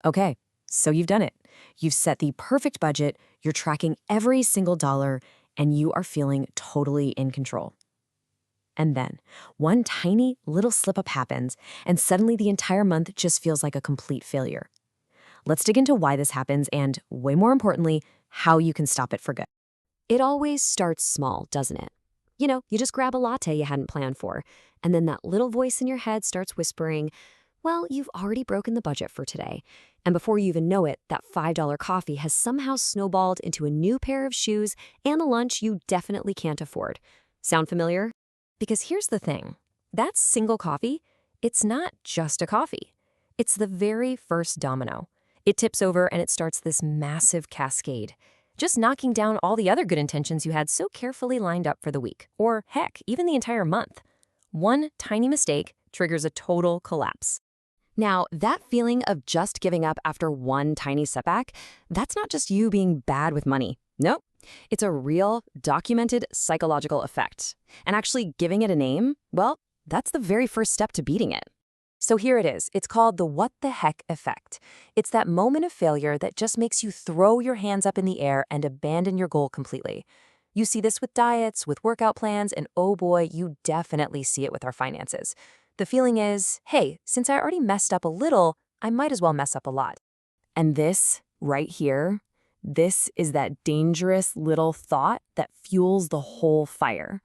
Okay, so you've done it. You've set the perfect budget, you're tracking every single dollar, and you are feeling totally in control. And then, one tiny little slip up happens, and suddenly the entire month just feels like a complete failure. Let's dig into why this happens and, way more importantly, how you can stop it for good. It always starts small, doesn't it? You just grab a latte you hadn't planned for, and then that little voice in your head starts whispering, well, you've already broken the budget for today. And before you even know it, that $5 coffee has somehow snowballed into a new pair of shoes and a lunch you definitely can't afford. Sound familiar? Because here's the thing. That single coffee, it's not just a coffee. It's the very first domino. It tips over and it starts this massive cascade, just knocking down all the other good intentions you had so carefully lined up for the week, or heck, even the entire month. One tiny mistake triggers a total collapse. Now, that feeling of just giving up after one tiny setback, that's not just you being bad with money. Nope. It's a real, documented psychological effect. And actually giving it a name, well, that's the very first step to beating it. So here it is. It's called the what the heck effect. It's that moment of failure that just makes you throw your hands up in the air and abandon your goal completely. You see this with diets, with workout plans, and oh boy, you definitely see it with our finances. The feeling is, hey, since I already messed up a little, I might as well mess up a lot. And this, right here, this is that dangerous little thought that fuels the whole fire.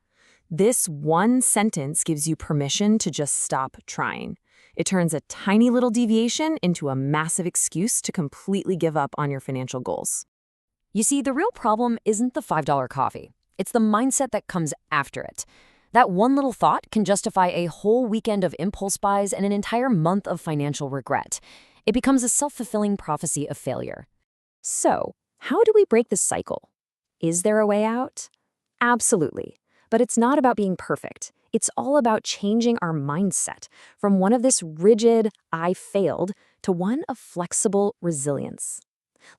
This one sentence gives you permission to just stop trying. It turns a tiny little deviation into a massive excuse to completely give up on your financial goals. You see, the real problem isn't the $5 coffee. It's the mindset that comes after it. That one little thought can justify a whole weekend of impulse buys and an entire month of financial regret. It becomes a self-fulfilling prophecy of failure. So, how do we break this cycle? Is there a way out? Absolutely. But it's not about being perfect. It's all about changing our mindset from one of this rigid, I failed, to one of flexible resilience.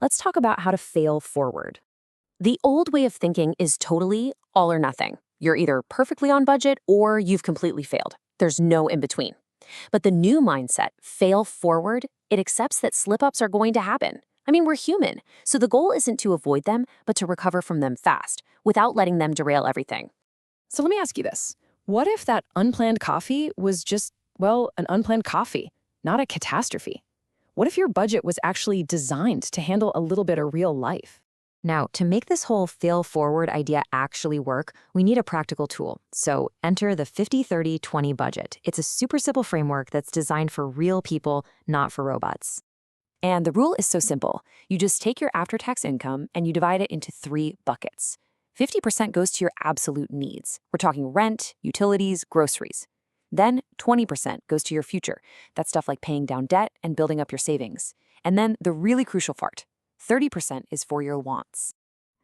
Let's talk about how to fail forward. The old way of thinking is totally all or nothing. You're either perfectly on budget or you've completely failed. There's no in between. But the new mindset, fail forward, it accepts that slip-ups are going to happen. I mean, we're human, so the goal isn't to avoid them, but to recover from them fast, without letting them derail everything. So let me ask you this. What if that unplanned coffee was just, well, an unplanned coffee, not a catastrophe? What if your budget was actually designed to handle a little bit of real life? Now, to make this whole fail-forward idea actually work, we need a practical tool. So enter the 50-30-20 budget. It's a super simple framework that's designed for real people, not for robots. And the rule is so simple. You just take your after-tax income and you divide it into 3 buckets. 50% goes to your absolute needs. We're talking rent, utilities, groceries. Then 20% goes to your future. That's stuff like paying down debt and building up your savings. And then the really crucial part, 30% is for your wants.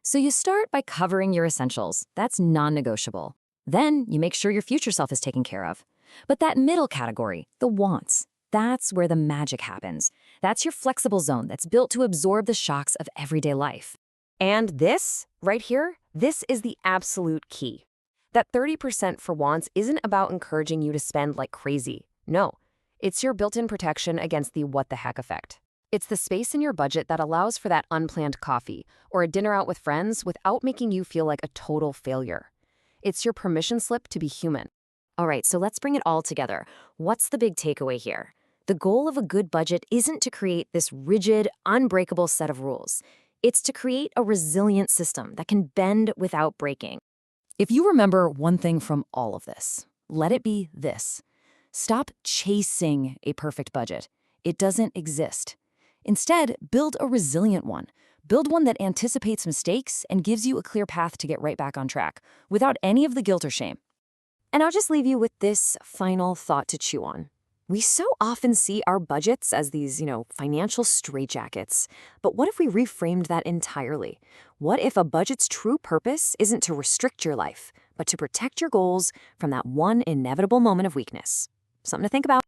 So you start by covering your essentials. That's non-negotiable. Then you make sure your future self is taken care of. But that middle category, the wants, that's where the magic happens. That's your flexible zone that's built to absorb the shocks of everyday life. And this, right here, this is the absolute key. That 30% for wants isn't about encouraging you to spend like crazy. No, it's your built-in protection against the what the heck effect. It's the space in your budget that allows for that unplanned coffee or a dinner out with friends without making you feel like a total failure. It's your permission slip to be human. All right, so let's bring it all together. What's the big takeaway here? The goal of a good budget isn't to create this rigid, unbreakable set of rules. It's to create a resilient system that can bend without breaking. If you remember one thing from all of this, let it be this. Stop chasing a perfect budget. It doesn't exist. Instead, build a resilient one. Build one that anticipates mistakes and gives you a clear path to get right back on track, without any of the guilt or shame. And I'll just leave you with this final thought to chew on. We so often see our budgets as these, financial straitjackets. But what if we reframed that entirely? What if a budget's true purpose isn't to restrict your life, but to protect your goals from that one inevitable moment of weakness? Something to think about.